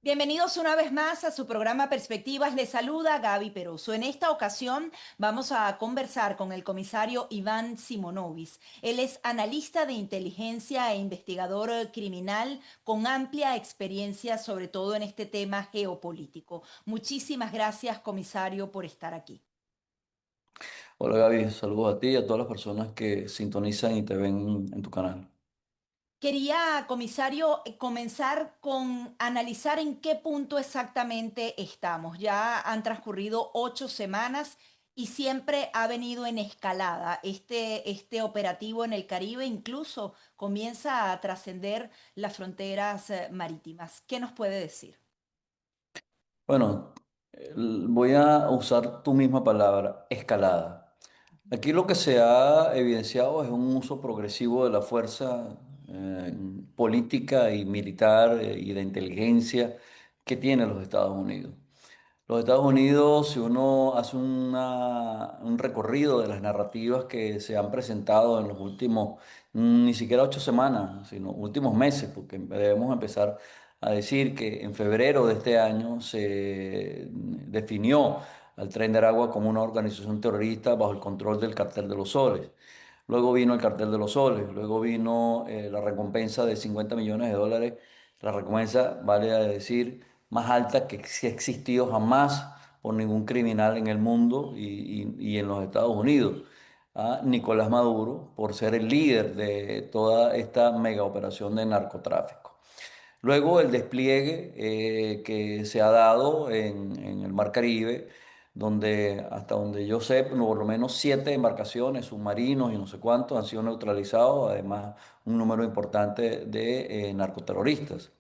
Bienvenidos una vez más a su programa Perspectivas. Les saluda Gaby Peroso. En esta ocasión vamos a conversar con el comisario Iván Simonovic. Él es analista de inteligencia e investigador criminal con amplia experiencia, sobre todo en este tema geopolítico. Muchísimas gracias, comisario, por estar aquí. Hola Gaby, saludos a ti y a todas las personas que sintonizan y te ven en tu canal. Quería, comisario, comenzar con analizar en qué punto exactamente estamos. Ya han transcurrido 8 semanas y siempre ha venido en escalada. Este operativo en el Caribe incluso comienza a trascender las fronteras marítimas. ¿Qué nos puede decir? Bueno, voy a usar tu misma palabra, escalada. Aquí lo que se ha evidenciado es un uso progresivo de la fuerza política y militar y de inteligencia que tiene los Estados Unidos. Los Estados Unidos, si uno hace un recorrido de las narrativas que se han presentado en los últimos, ni siquiera 8 semanas, sino últimos meses, porque debemos empezar a decir que en febrero de este año se definió al Tren de Aragua como una organización terrorista bajo el control del Cartel de los Soles. Luego vino el Cartel de los Soles, luego vino la recompensa de $50 millones. La recompensa, vale a decir, más alta que si ha existido jamás por ningún criminal en el mundo y en los Estados Unidos. A Nicolás Maduro por ser el líder de toda esta mega operación de narcotráfico. Luego el despliegue que se ha dado en el Mar Caribe, donde hasta donde yo sé, por lo menos 7 embarcaciones, submarinos y no sé cuántos han sido neutralizados, además un número importante de narcoterroristas.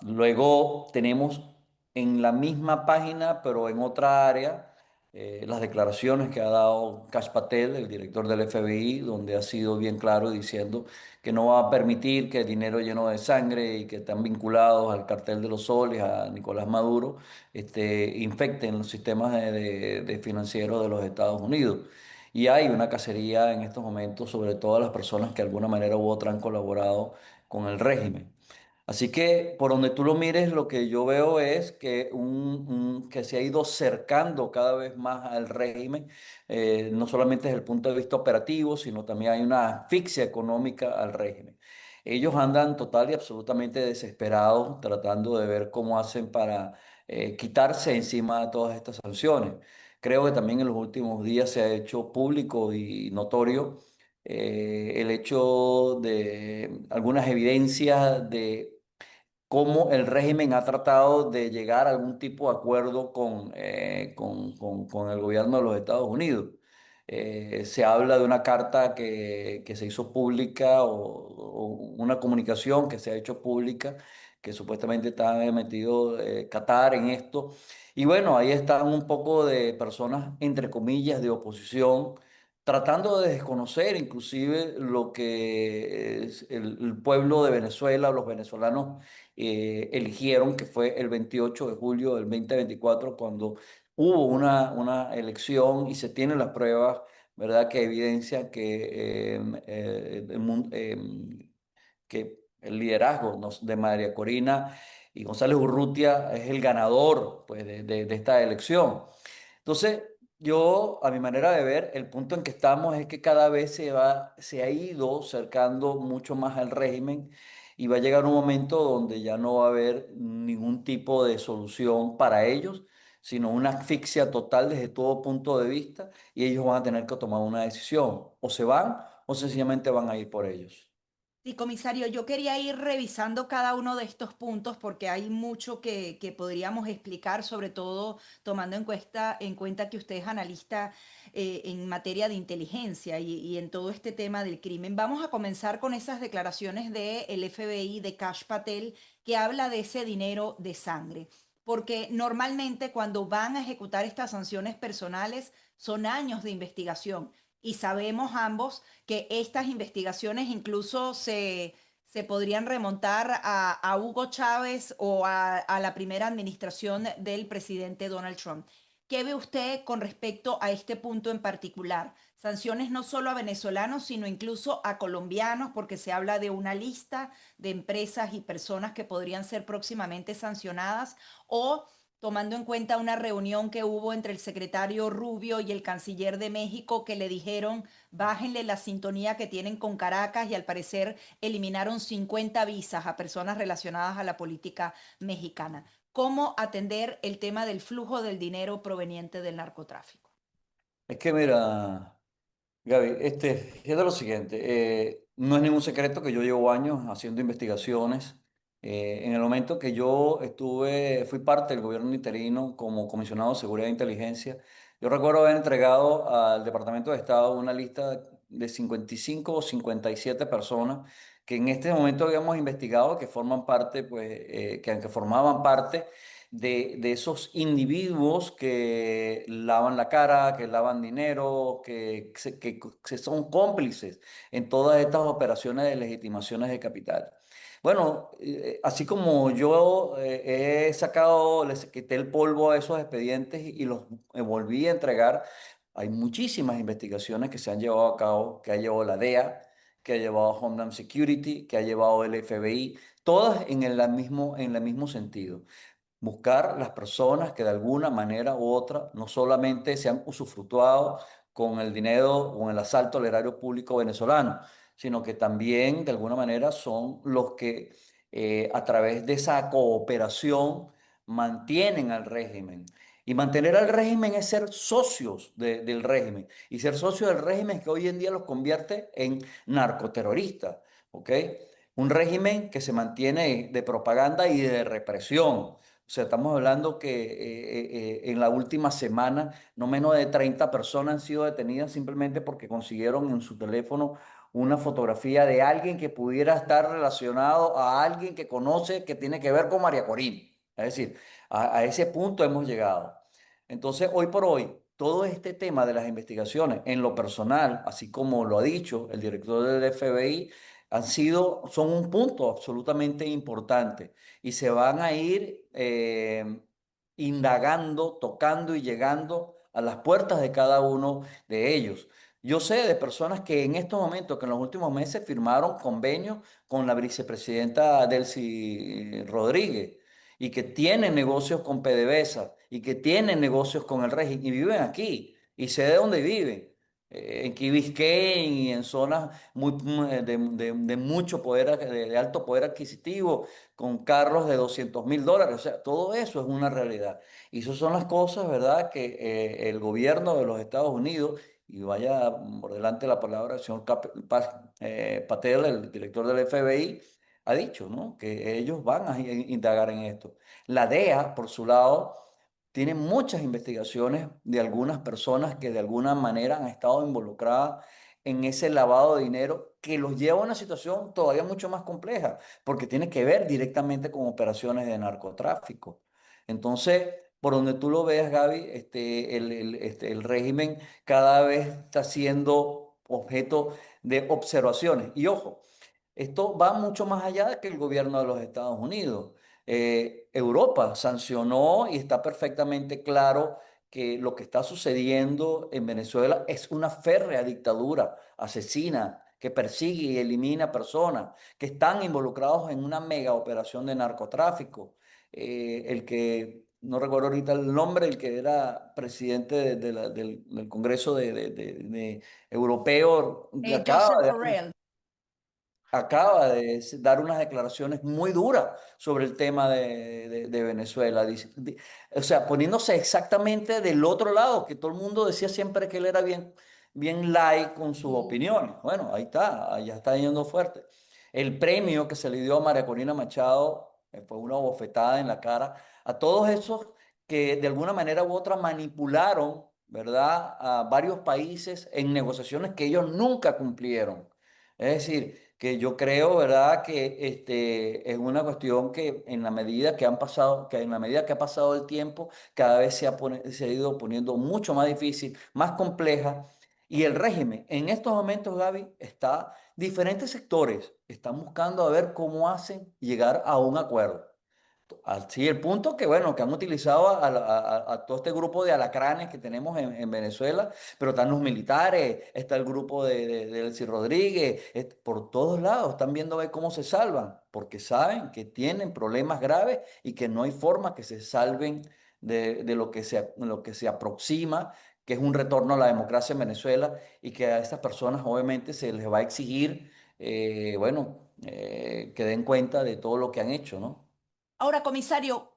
Luego tenemos en la misma página, pero en otra área, las declaraciones que ha dado Kash Patel, el director del FBI, donde ha sido bien claro diciendo que no va a permitir que el dinero lleno de sangre y que están vinculados al cartel de los soles, a Nicolás Maduro, infecten los sistemas de financieros de los Estados Unidos. Y hay una cacería en estos momentos sobre todas las personas que de alguna manera u otra han colaborado con el régimen. Así que por donde tú lo mires, lo que yo veo es que, que se ha ido cercando cada vez más al régimen, no solamente desde el punto de vista operativo, sino también hay una asfixia económica al régimen. Ellos andan total y absolutamente desesperados tratando de ver cómo hacen para quitarse encima de todas estas sanciones. Creo que también en los últimos días se ha hecho público y notorio el hecho de algunas evidencias de cómo el régimen ha tratado de llegar a algún tipo de acuerdo con el gobierno de los Estados Unidos. Se habla de una carta que se hizo pública o una comunicación que se ha hecho pública, que supuestamente está metido Qatar en esto. Y bueno, ahí están un poco de personas, entre comillas, de oposición tratando de desconocer inclusive lo que es el pueblo de Venezuela, los venezolanos eligieron, que fue el 28 de julio del 2024, cuando hubo una elección y se tienen las pruebas, ¿verdad?, que evidencian que el liderazgo de María Corina y González Urrutia es el ganador, pues, de esta elección. Entonces, yo, a mi manera de ver, el punto en que estamos es que cada vez se ha ido cercando mucho más al régimen y va a llegar un momento donde ya no va a haber ningún tipo de solución para ellos, sino una asfixia total desde todo punto de vista y ellos van a tener que tomar una decisión. O se van o sencillamente van a ir por ellos. Sí, comisario, yo quería ir revisando cada uno de estos puntos porque hay mucho que podríamos explicar, sobre todo tomando en cuenta que usted es analista en materia de inteligencia y en todo este tema del crimen. Vamos a comenzar con esas declaraciones del FBI de Kash Patel que habla de ese dinero de sangre. Porque normalmente cuando van a ejecutar estas sanciones personales son años de investigación y sabemos ambos que estas investigaciones incluso se podrían remontar a Hugo Chávez o a la primera administración del presidente Donald Trump. ¿Qué ve usted con respecto a este punto en particular? Sanciones no solo a venezolanos, sino incluso a colombianos, porque se habla de una lista de empresas y personas que podrían ser próximamente sancionadas, o tomando en cuenta una reunión que hubo entre el secretario Rubio y el canciller de México que le dijeron bájenle la sintonía que tienen con Caracas y al parecer eliminaron 50 visas a personas relacionadas a la política mexicana. ¿Cómo atender el tema del flujo del dinero proveniente del narcotráfico? Es que mira, Gaby, es de lo siguiente, no es ningún secreto que yo llevo años haciendo investigaciones. En el momento que yo fui parte del gobierno interino como comisionado de Seguridad e Inteligencia, yo recuerdo haber entregado al Departamento de Estado una lista de 55 o 57 personas que en este momento habíamos investigado que forman parte, pues, que formaban parte de esos individuos que lavan la cara, que lavan dinero, que son cómplices en todas estas operaciones de legitimaciones de capital. Bueno, así como yo he sacado, les quité el polvo a esos expedientes y los volví a entregar, hay muchísimas investigaciones que se han llevado a cabo, que ha llevado la DEA, que ha llevado Homeland Security, que ha llevado el FBI, todas en el mismo sentido, buscar las personas que de alguna manera u otra no solamente se han usufructuado con el dinero o con el asalto al erario público venezolano, sino que también de alguna manera son los que a través de esa cooperación mantienen al régimen. Y mantener al régimen es ser socios del régimen. Y ser socios del régimen es que hoy en día los convierte en narcoterroristas, ¿ok? Un régimen que se mantiene de propaganda y de represión. O sea, estamos hablando que en la última semana no menos de 30 personas han sido detenidas simplemente porque consiguieron en su teléfono una fotografía de alguien que pudiera estar relacionado a alguien que conoce que tiene que ver con María Corina. Es decir, a ese punto hemos llegado. Entonces, hoy por hoy, todo este tema de las investigaciones, en lo personal, así como lo ha dicho el director del FBI, son un punto absolutamente importante y se van a ir indagando, tocando y llegando a las puertas de cada uno de ellos. Yo sé de personas que en estos momentos, que en los últimos meses firmaron convenios con la vicepresidenta Delcy Rodríguez y que tienen negocios con PDVSA y que tienen negocios con el régimen y viven aquí y sé de dónde viven. En Key Biscayne y en zonas de mucho poder, de alto poder adquisitivo, con carros de $200.000. O sea, todo eso es una realidad. Y esas son las cosas, ¿verdad?, que el gobierno de los Estados Unidos, y vaya por delante la palabra del señor Patel, el director del FBI, ha dicho, ¿no?, que ellos van a indagar en esto. La DEA, por su lado, tiene muchas investigaciones de algunas personas que de alguna manera han estado involucradas en ese lavado de dinero que los lleva a una situación todavía mucho más compleja, porque tiene que ver directamente con operaciones de narcotráfico. Entonces, por donde tú lo veas, Gaby, el régimen cada vez está siendo objeto de observaciones. Y ojo, esto va mucho más allá de que el gobierno de los Estados Unidos. Europa sancionó y está perfectamente claro que lo que está sucediendo en Venezuela es una férrea dictadura asesina que persigue y elimina personas que están involucrados en una mega operación de narcotráfico. El que, no recuerdo ahorita el nombre, el que era presidente del Congreso de Europeo, Joseph Borrell. acaba de dar unas declaraciones muy duras sobre el tema de Venezuela. O sea, poniéndose exactamente del otro lado, que todo el mundo decía siempre que él era bien light con sus Sí. opiniones. Bueno, ahí está, ya está yendo fuerte. El premio que se le dio a María Corina Machado fue una bofetada en la cara a todos esos que de alguna manera u otra manipularon, ¿verdad?, a varios países en negociaciones que ellos nunca cumplieron. Es decir, que yo creo, ¿verdad?, que es una cuestión que en la medida que han pasado, que en la medida que ha pasado el tiempo, cada vez se ha ido poniendo mucho más difícil, más compleja. Y el régimen, en estos momentos, Gaby, diferentes sectores están buscando a ver cómo hacen llegar a un acuerdo. Así el punto que, bueno, que han utilizado a todo este grupo de alacranes que tenemos en Venezuela, pero están los militares, está el grupo de Elcy Rodríguez, por todos lados están viendo a ver cómo se salvan, porque saben que tienen problemas graves y que no hay forma que se salven de lo que se aproxima, que es un retorno a la democracia en Venezuela y que a estas personas obviamente se les va a exigir, que den cuenta de todo lo que han hecho, ¿no? Ahora, comisario,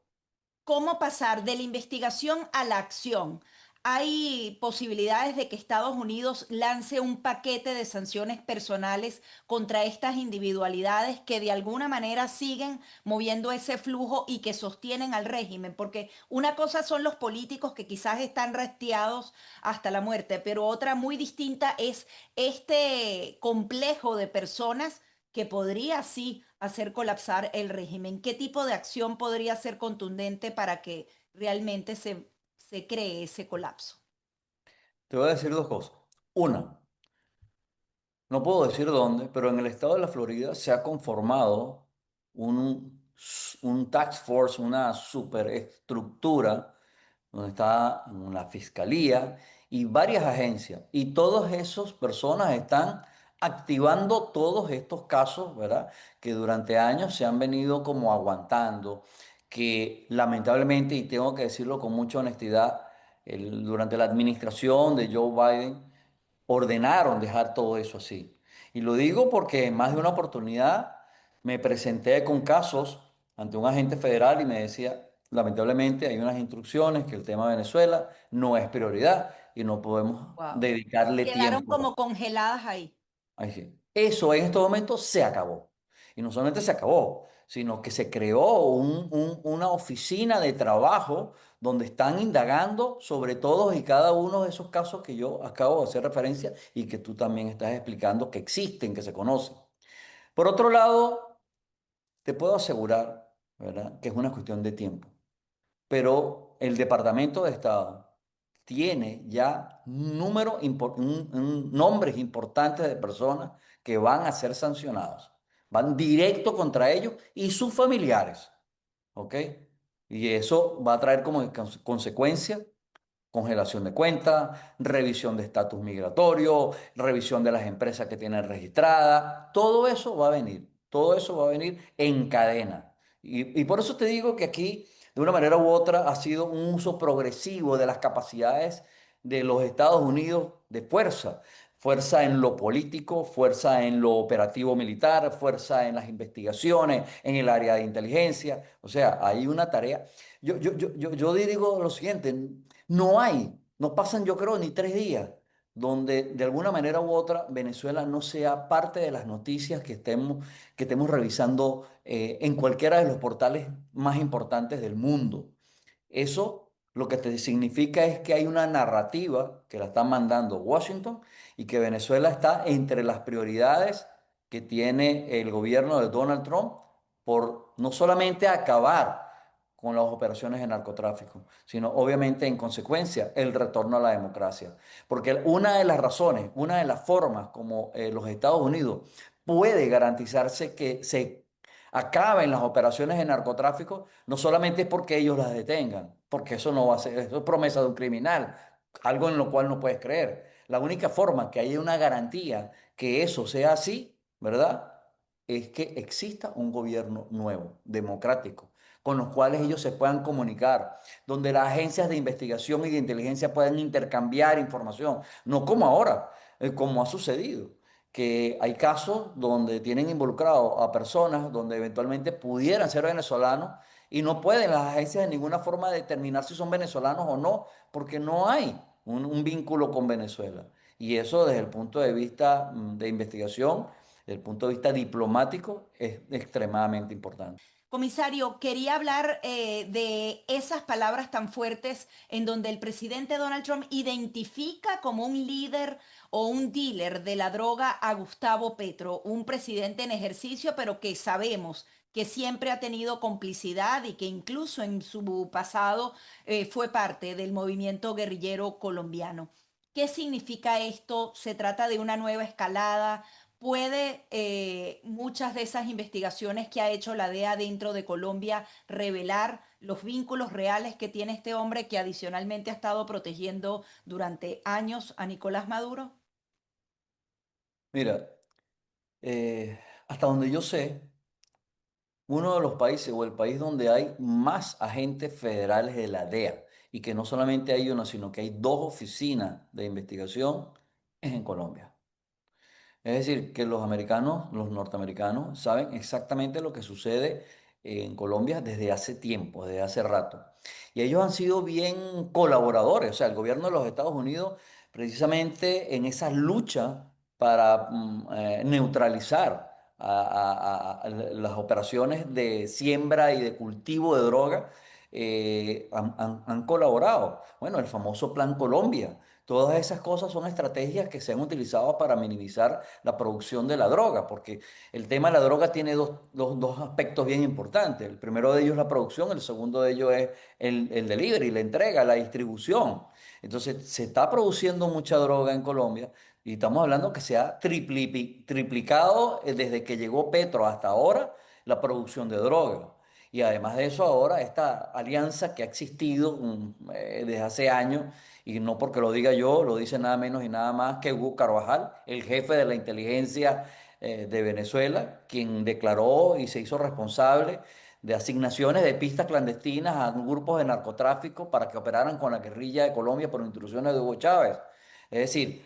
¿cómo pasar de la investigación a la acción? ¿Hay posibilidades de que Estados Unidos lance un paquete de sanciones personales contra estas individualidades que de alguna manera siguen moviendo ese flujo y que sostienen al régimen? Porque una cosa son los políticos que quizás están rastreados hasta la muerte, pero otra muy distinta es este complejo de personas que podría sí hacer colapsar el régimen. ¿Qué tipo de acción podría ser contundente para que realmente se cree ese colapso? Te voy a decir dos cosas. Una, no puedo decir dónde, pero en el estado de la Florida se ha conformado un task force, una superestructura, donde está la fiscalía y varias agencias. Y todas esas personas están activando todos estos casos, ¿verdad? Que durante años se han venido como aguantando, que lamentablemente, y tengo que decirlo con mucha honestidad, durante la administración de Joe Biden, ordenaron dejar todo eso así. Y lo digo porque en más de una oportunidad me presenté con casos ante un agente federal y me decía, lamentablemente hay unas instrucciones que el tema de Venezuela no es prioridad y no podemos Wow. dedicarle Quedaron tiempo. como congeladas ahí. Ahí sí. Eso en este momento se acabó. Y no solamente se acabó, sino que se creó una oficina de trabajo donde están indagando sobre todos y cada uno de esos casos que yo acabo de hacer referencia y que tú también estás explicando que existen, que se conocen. Por otro lado, te puedo asegurar, ¿verdad?, que es una cuestión de tiempo. Pero el Departamento de Estado tiene ya nombres importantes de personas que van a ser sancionados. Van directo contra ellos y sus familiares, ¿ok? Y eso va a traer como consecuencia congelación de cuentas, revisión de estatus migratorio, revisión de las empresas que tienen registradas, todo eso va a venir, todo eso va a venir en cadena. Y por eso te digo que aquí, de una manera u otra, ha sido un uso progresivo de las capacidades de los Estados Unidos de fuerza. Fuerza en lo político, fuerza en lo operativo militar, fuerza en las investigaciones, en el área de inteligencia. O sea, hay una tarea. Yo digo lo siguiente, no pasan yo creo ni 3 días donde de alguna manera u otra Venezuela no sea parte de las noticias que estemos revisando en cualquiera de los portales más importantes del mundo. Eso lo que te significa es que hay una narrativa que la está mandando Washington y que Venezuela está entre las prioridades que tiene el gobierno de Donald Trump por no solamente acabar con las operaciones de narcotráfico, sino obviamente en consecuencia el retorno a la democracia. Porque una de las razones, una de las formas como los Estados Unidos puede garantizarse que se acaben las operaciones de narcotráfico, no solamente es porque ellos las detengan, porque eso no va a ser, eso es promesa de un criminal, algo en lo cual no puedes creer. La única forma que haya una garantía que eso sea así, ¿verdad? Es que exista un gobierno nuevo, democrático, con los cuales ellos se puedan comunicar, donde las agencias de investigación y de inteligencia puedan intercambiar información, no como ahora, como ha sucedido que hay casos donde tienen involucrado a personas donde eventualmente pudieran ser venezolanos y no pueden las agencias de ninguna forma determinar si son venezolanos o no, porque no hay un vínculo con Venezuela. Y eso desde el punto de vista de investigación, desde el punto de vista diplomático, es extremadamente importante. Comisario, quería hablar de esas palabras tan fuertes en donde el presidente Donald Trump identifica como un líder o un dealer de la droga a Gustavo Petro, un presidente en ejercicio, pero que sabemos que siempre ha tenido complicidad y que incluso en su pasado fue parte del movimiento guerrillero colombiano. ¿Qué significa esto? ¿Se trata de una nueva escalada? ¿Puede muchas de esas investigaciones que ha hecho la DEA dentro de Colombia revelar los vínculos reales que tiene este hombre que adicionalmente ha estado protegiendo durante años a Nicolás Maduro? Mira, hasta donde yo sé, uno de los países o el país donde hay más agentes federales de la DEA y que no solamente hay una, sino que hay dos oficinas de investigación es en Colombia. Es decir, que los americanos, los norteamericanos, saben exactamente lo que sucede en Colombia desde hace tiempo, desde hace rato. Y ellos han sido bien colaboradores, o sea, el gobierno de los Estados Unidos, precisamente en esa lucha para neutralizar las operaciones de siembra y de cultivo de droga, han colaborado. Bueno, el famoso Plan Colombia. Todas esas cosas son estrategias que se han utilizado para minimizar la producción de la droga, porque el tema de la droga tiene dos aspectos bien importantes. El primero de ellos es la producción, el segundo de ellos es el delivery, la entrega, la distribución. Entonces, se está produciendo mucha droga en Colombia y estamos hablando que se ha triplicado desde que llegó Petro hasta ahora la producción de droga. Y además de eso, ahora esta alianza que ha existido desde hace años, y no porque lo diga yo, lo dice nada menos y nada más que Hugo Carvajal, el jefe de la inteligencia de Venezuela, quien declaró y se hizo responsable de asignaciones de pistas clandestinas a grupos de narcotráfico para que operaran con la guerrilla de Colombia por instrucciones de Hugo Chávez. Es decir,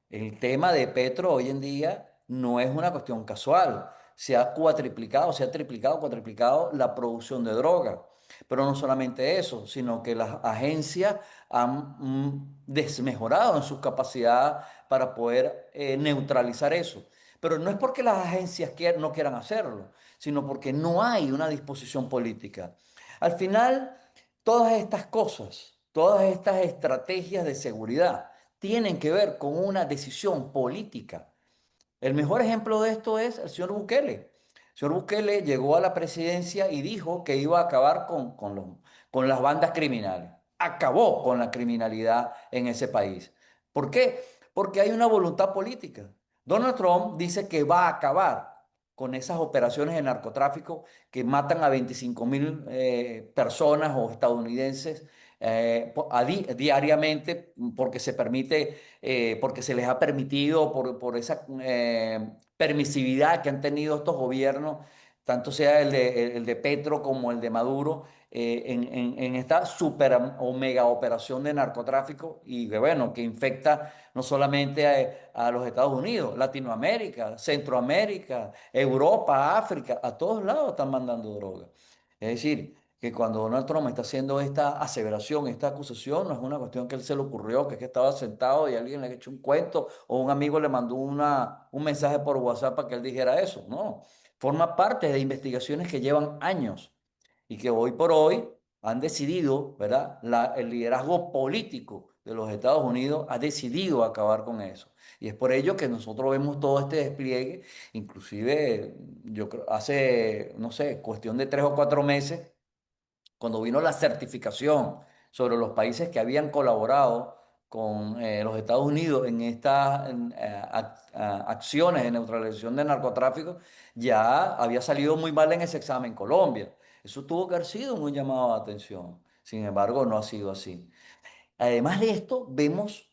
el tema de Petro hoy en día no es una cuestión casual. Se ha cuatriplicado, se ha triplicado, cuatriplicado la producción de droga. Pero no solamente eso, sino que las agencias han desmejorado en sus capacidades para poder neutralizar eso. Pero no es porque las agencias no quieran hacerlo, sino porque no hay una disposición política. Al final, todas estas cosas, todas estas estrategias de seguridad tienen que ver con una decisión política. El mejor ejemplo de esto es el señor Bukele. El señor Bukele llegó a la presidencia y dijo que iba a acabar con las bandas criminales. Acabó con la criminalidad en ese país. ¿Por qué? Porque hay una voluntad política. Donald Trump dice que va a acabar con esas operaciones de narcotráfico que matan a 25.000 personas o estadounidenses diariamente porque se permite porque se les ha permitido por esa permisividad que han tenido estos gobiernos, tanto sea el de Petro como el de Maduro, en esta super o mega operación de narcotráfico y que bueno, que infecta no solamente a los Estados Unidos, Latinoamérica, Centroamérica, Europa, África, a todos lados están mandando droga. Es decir, que cuando Donald Trump está haciendo esta aseveración, esta acusación, no es una cuestión que él se le ocurrió, que es que estaba sentado y alguien le ha hecho un cuento o un amigo le mandó un mensaje por WhatsApp para que él dijera eso. No, forma parte de investigaciones que llevan años y que hoy por hoy han decidido, ¿verdad? El liderazgo político de los Estados Unidos ha decidido acabar con eso. Y es por ello que nosotros vemos todo este despliegue, inclusive yo creo, hace, no sé, cuestión de 3 o 4 meses cuando vino la certificación sobre los países que habían colaborado con los Estados Unidos en estas acciones de neutralización de narcotráfico, ya había salido muy mal en ese examen Colombia. Eso tuvo que haber sido un llamado de atención. Sin embargo, no ha sido así. Además de esto, vemos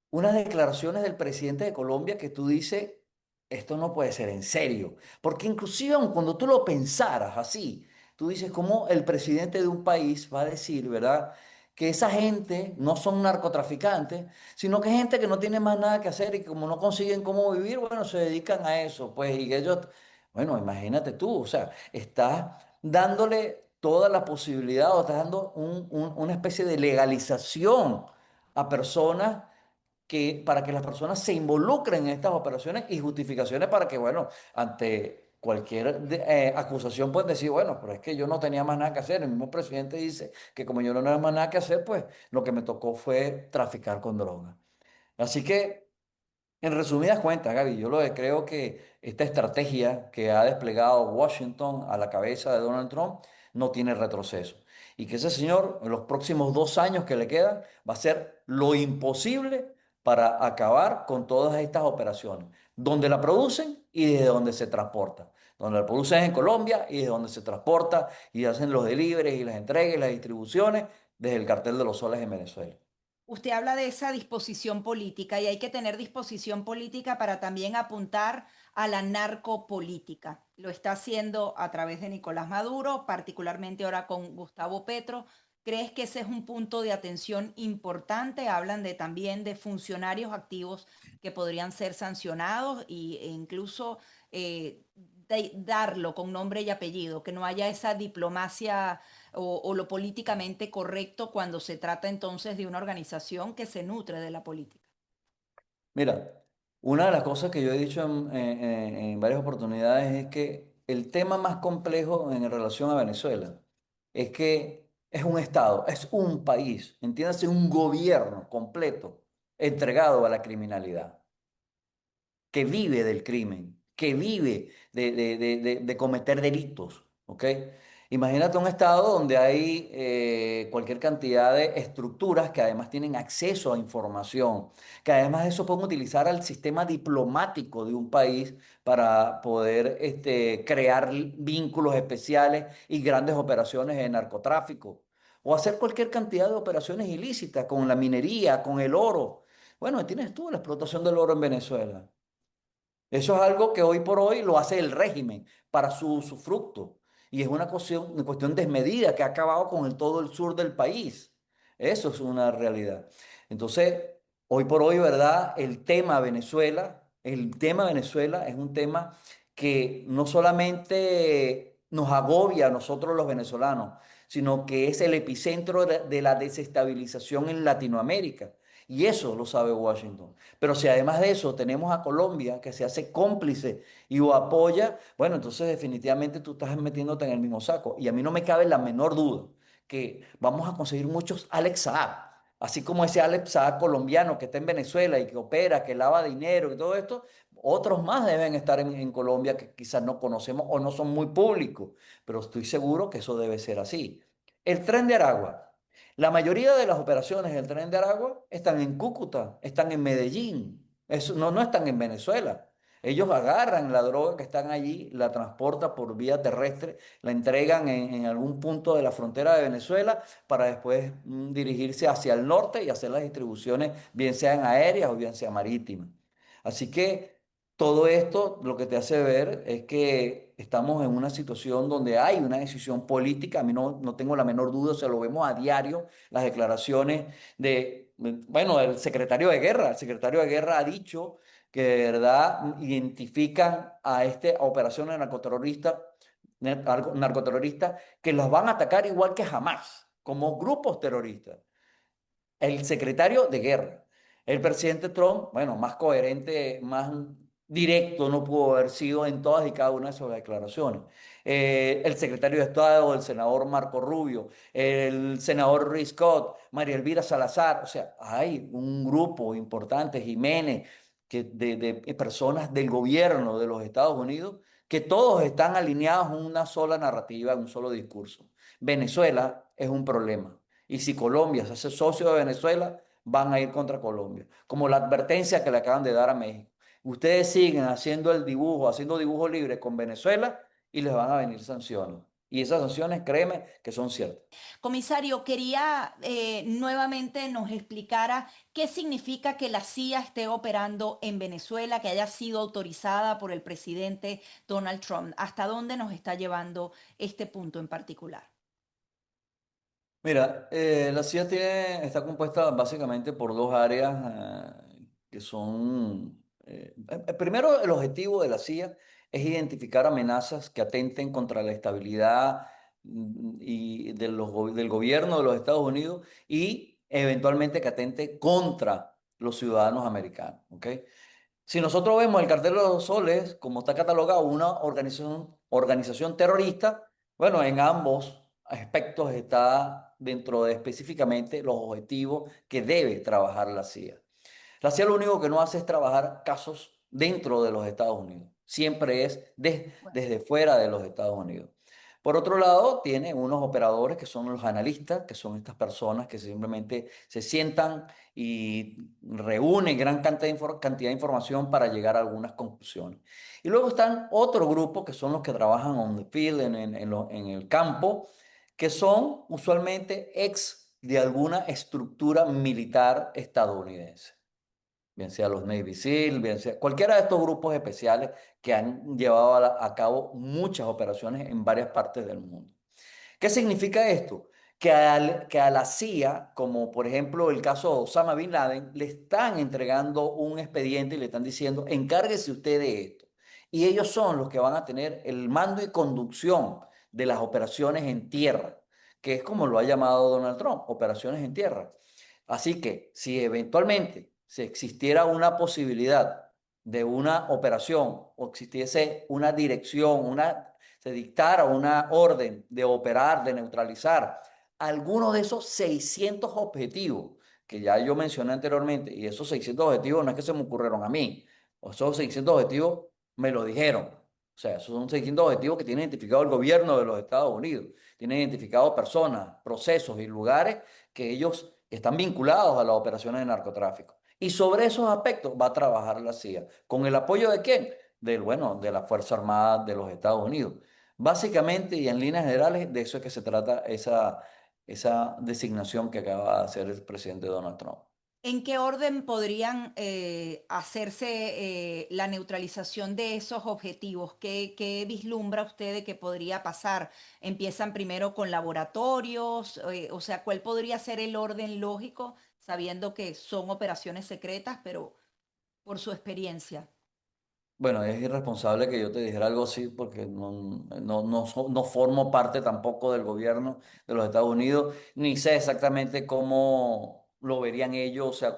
unas declaraciones del presidente de Colombia que tú dices, esto no puede ser en serio, porque inclusive aun cuando tú lo pensaras así, tú dices, ¿cómo el presidente de un país va a decir, verdad? Que esa gente no son narcotraficantes, sino que es gente que no tiene más nada que hacer y que como no consiguen cómo vivir, bueno, se dedican a eso, pues, y ellos, bueno, imagínate tú, o sea, estás dándole toda la posibilidad o estás dando una especie de legalización a personas para que las personas se involucren en estas operaciones y justificaciones para que, bueno, ante cualquier acusación pueden decir, bueno, pero es que yo no tenía más nada que hacer. El mismo presidente dice que como yo no tenía más nada que hacer, pues lo que me tocó fue traficar con droga. Así que, en resumidas cuentas, Gaby, yo lo que creo que esta estrategia que ha desplegado Washington a la cabeza de Donald Trump no tiene retroceso. Y que ese señor, en los próximos 2 años que le quedan, va a hacer lo imposible para acabar con todas estas operaciones. donde la producen y desde donde se transporta. Donde la producen en Colombia y desde donde se transporta y hacen los deliveries y las entregas y las distribuciones desde el cartel de los soles en Venezuela. Usted habla de esa disposición política y hay que tener disposición política para también apuntar a la narcopolítica. Lo está haciendo a través de Nicolás Maduro, particularmente ahora con Gustavo Petro. ¿Crees que ese es un punto de atención importante? Hablan de también de funcionarios activos que podrían ser sancionados e incluso darlo con nombre y apellido, que no haya esa diplomacia o lo políticamente correcto cuando se trata entonces de una organización que se nutre de la política. Mira, una de las cosas que yo he dicho en varias oportunidades es que el tema más complejo en relación a Venezuela es que es un Estado, es un país, entiéndase, un gobierno completo entregado a la criminalidad que vive del crimen, que vive de cometer delitos, ¿ok? Imagínate un estado donde hay cualquier cantidad de estructuras que además tienen acceso a información, que además de eso pueden utilizar al sistema diplomático de un país para poder crear vínculos especiales y grandes operaciones de narcotráfico, o hacer cualquier cantidad de operaciones ilícitas con la minería, con el oro. Bueno, tienes tú la explotación del oro en Venezuela. Eso es algo que hoy por hoy lo hace el régimen para su fruto. Y es una cuestión desmedida que ha acabado con todo el sur del país. Eso es una realidad. Entonces, hoy por hoy, ¿verdad? El tema Venezuela es un tema que no solamente nos agobia a nosotros los venezolanos, sino que es el epicentro de la desestabilización en Latinoamérica. Y eso lo sabe Washington. Pero si además de eso tenemos a Colombia que se hace cómplice y o apoya, bueno, entonces definitivamente tú estás metiéndote en el mismo saco. Y a mí no me cabe la menor duda que vamos a conseguir muchos Alex Saab. Así como ese Alex Saab colombiano que está en Venezuela y que opera, que lava dinero y todo esto, otros más deben estar en Colombia que quizás no conocemos o no son muy públicos, pero estoy seguro que eso debe ser así. El Tren de Aragua. La mayoría de las operaciones del Tren de Aragua están en Cúcuta, están en Medellín, no están en Venezuela. Ellos agarran la droga que están allí, la transportan por vía terrestre, la entregan en algún punto de la frontera de Venezuela para después dirigirse hacia el norte y hacer las distribuciones, bien sean aéreas o bien sean marítimas. Así que todo esto lo que te hace ver es que estamos en una situación donde hay una decisión política. A mí no tengo la menor duda, se lo vemos a diario, las declaraciones bueno, del secretario de Guerra. El secretario de Guerra ha dicho que de verdad identifican a esta operación de narcoterroristas que los van a atacar igual que jamás, como grupos terroristas. El secretario de Guerra. El presidente Trump, bueno, más coherente, más directo no pudo haber sido en todas y cada una de sus declaraciones. El secretario de Estado, el senador Marco Rubio, el senador Rick Scott, María Elvira Salazar, o sea, hay un grupo importante, Jiménez, de personas del gobierno de los Estados Unidos, que todos están alineados en una sola narrativa, en un solo discurso. Venezuela es un problema. Y si Colombia se hace socio de Venezuela, van a ir contra Colombia. Como la advertencia que le acaban de dar a México. Ustedes siguen haciendo dibujo libre con Venezuela y les van a venir sanciones. Y esas sanciones, créeme, que son ciertas. Comisario, quería nuevamente nos explicara qué significa que la CIA esté operando en Venezuela, que haya sido autorizada por el presidente Donald Trump. ¿Hasta dónde nos está llevando este punto en particular? Mira, la CIA está compuesta básicamente por dos áreas que son, primero, el objetivo de la CIA es identificar amenazas que atenten contra la estabilidad del gobierno de los Estados Unidos y eventualmente que atente contra los ciudadanos americanos, ¿ok? Si nosotros vemos el cartel de los soles, como está catalogado una organización terrorista, bueno, en ambos aspectos está dentro de específicamente los objetivos que debe trabajar la CIA. La CIA lo único que no hace es trabajar casos dentro de los Estados Unidos. Siempre es Bueno, desde fuera de los Estados Unidos. Por otro lado, tiene unos operadores que son los analistas, que son estas personas que simplemente se sientan y reúnen gran cantidad de información para llegar a algunas conclusiones. Y luego están otro grupo que son los que trabajan on the field, en el campo, que son usualmente ex de alguna estructura militar estadounidense, bien sea los Navy SEAL, bien sea cualquiera de estos grupos especiales que han llevado a cabo muchas operaciones en varias partes del mundo. ¿Qué significa esto? Que a la CIA, como por ejemplo el caso de Osama Bin Laden, le están entregando un expediente y le están diciendo, encárguese usted de esto. Y ellos son los que van a tener el mando y conducción de las operaciones en tierra, que es como lo ha llamado Donald Trump, operaciones en tierra. Así que si eventualmente si existiera una posibilidad de una operación o existiese una dirección, se dictara una orden de operar, de neutralizar alguno de esos 600 objetivos que ya yo mencioné anteriormente, y esos 600 objetivos no es que se me ocurrieron a mí, esos 600 objetivos me lo dijeron. O sea, esos son 600 objetivos que tiene identificado el gobierno de los Estados Unidos, tiene identificado personas, procesos y lugares que ellos están vinculados a las operaciones de narcotráfico. Y sobre esos aspectos va a trabajar la CIA. ¿Con el apoyo de quién? Bueno, de la Fuerza Armada de los Estados Unidos. Básicamente y en líneas generales de eso es que se trata esa designación que acaba de hacer el presidente Donald Trump. ¿En qué orden podrían hacerse la neutralización de esos objetivos? ¿Qué vislumbra usted de que podría pasar? ¿Empiezan primero con laboratorios? O sea, ¿cuál podría ser el orden lógico, sabiendo que son operaciones secretas, pero por su experiencia? Bueno, es irresponsable que yo te dijera algo así porque no formo parte tampoco del gobierno de los Estados Unidos, ni sé exactamente cómo lo verían ellos, o sea,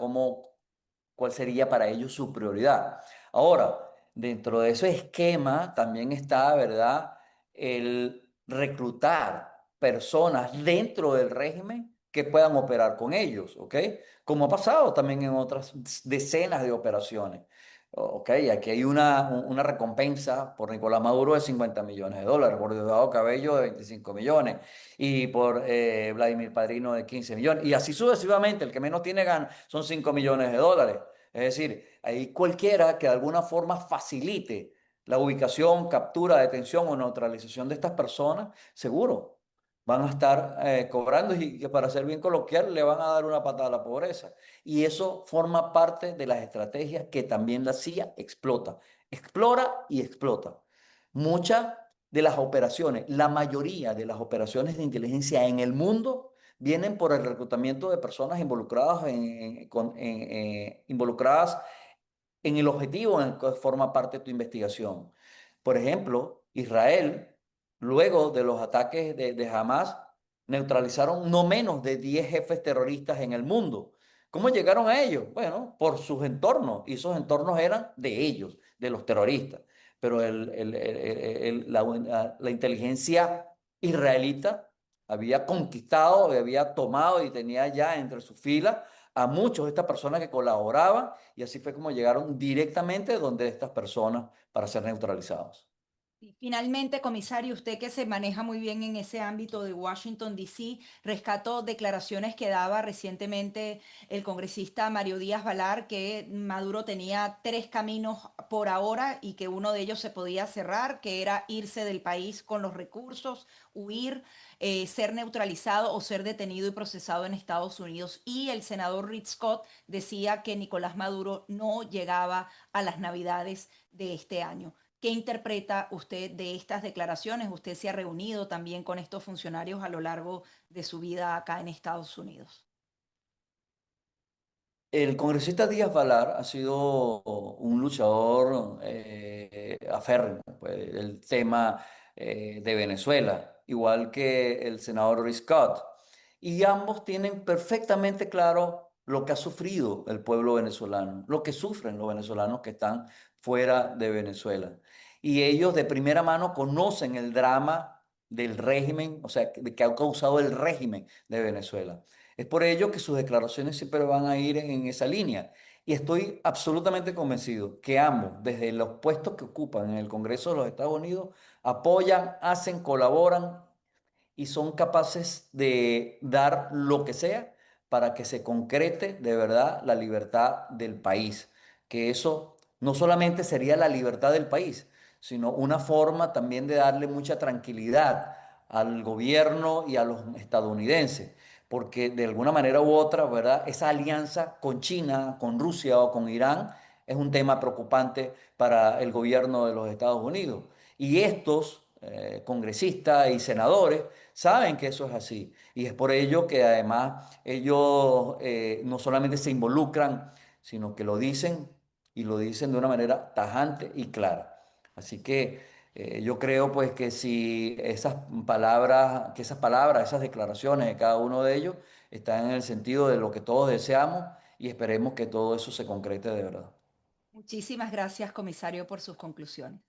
cuál sería para ellos su prioridad. Ahora, dentro de ese esquema también está, ¿verdad?, el reclutar personas dentro del régimen que puedan operar con ellos, ¿ok? Como ha pasado también en otras decenas de operaciones. Ok, aquí hay una recompensa por Nicolás Maduro de 50 millones de dólares, por Diosdado Cabello de 25 millones y por Vladimir Padrino de 15 millones. Y así sucesivamente, el que menos tiene gana son 5 millones de dólares. Es decir, hay cualquiera que de alguna forma facilite la ubicación, captura, detención o neutralización de estas personas, seguro van a estar cobrando y que para ser bien coloquial le van a dar una patada a la pobreza. Y eso forma parte de las estrategias que también la CIA explota, explora y explota. Muchas de las operaciones, la mayoría de las operaciones de inteligencia en el mundo vienen por el reclutamiento de personas involucradas involucradas en el objetivo en el que forma parte de tu investigación. Por ejemplo, Israel, luego de los ataques de Hamas, neutralizaron no menos de 10 jefes terroristas en el mundo. ¿Cómo llegaron a ellos? Bueno, por sus entornos, y esos entornos eran de ellos, de los terroristas. Pero la inteligencia israelita había conquistado, había tomado y tenía ya entre sus filas a muchos de estas personas que colaboraban y así fue como llegaron directamente donde estas personas para ser neutralizados. Y finalmente, comisario, usted que se maneja muy bien en ese ámbito de Washington, D.C., rescató declaraciones que daba recientemente el congresista Mario Díaz Balar, que Maduro tenía tres caminos por ahora y que uno de ellos se podía cerrar, que era irse del país con los recursos, huir, ser neutralizado o ser detenido y procesado en Estados Unidos. Y el senador Rick Scott decía que Nicolás Maduro no llegaba a las navidades de este año. ¿Qué interpreta usted de estas declaraciones? Usted se ha reunido también con estos funcionarios a lo largo de su vida acá en Estados Unidos. El congresista Díaz Valar ha sido un luchador aférrimo, pues, el tema de Venezuela, igual que el senador Rick Scott. Y ambos tienen perfectamente claro lo que ha sufrido el pueblo venezolano, lo que sufren los venezolanos que están fuera de Venezuela. Y ellos de primera mano conocen el drama del régimen, o sea, que ha causado el régimen de Venezuela. Es por ello que sus declaraciones siempre van a ir en esa línea. Y estoy absolutamente convencido que ambos, desde los puestos que ocupan en el Congreso de los Estados Unidos, apoyan, hacen, colaboran y son capaces de dar lo que sea para que se concrete de verdad la libertad del país. Que eso no solamente sería la libertad del país, sino una forma también de darle mucha tranquilidad al gobierno y a los estadounidenses. Porque de alguna manera u otra, ¿verdad? Esa alianza con China, con Rusia o con Irán es un tema preocupante para el gobierno de los Estados Unidos. Y estos congresistas y senadores saben que eso es así. Y es por ello que además ellos no solamente se involucran, sino que lo dicen y lo dicen de una manera tajante y clara. Así que yo creo pues que si esas palabras, esas declaraciones de cada uno de ellos están en el sentido de lo que todos deseamos y esperemos que todo eso se concrete de verdad. Muchísimas gracias, comisario, por sus conclusiones.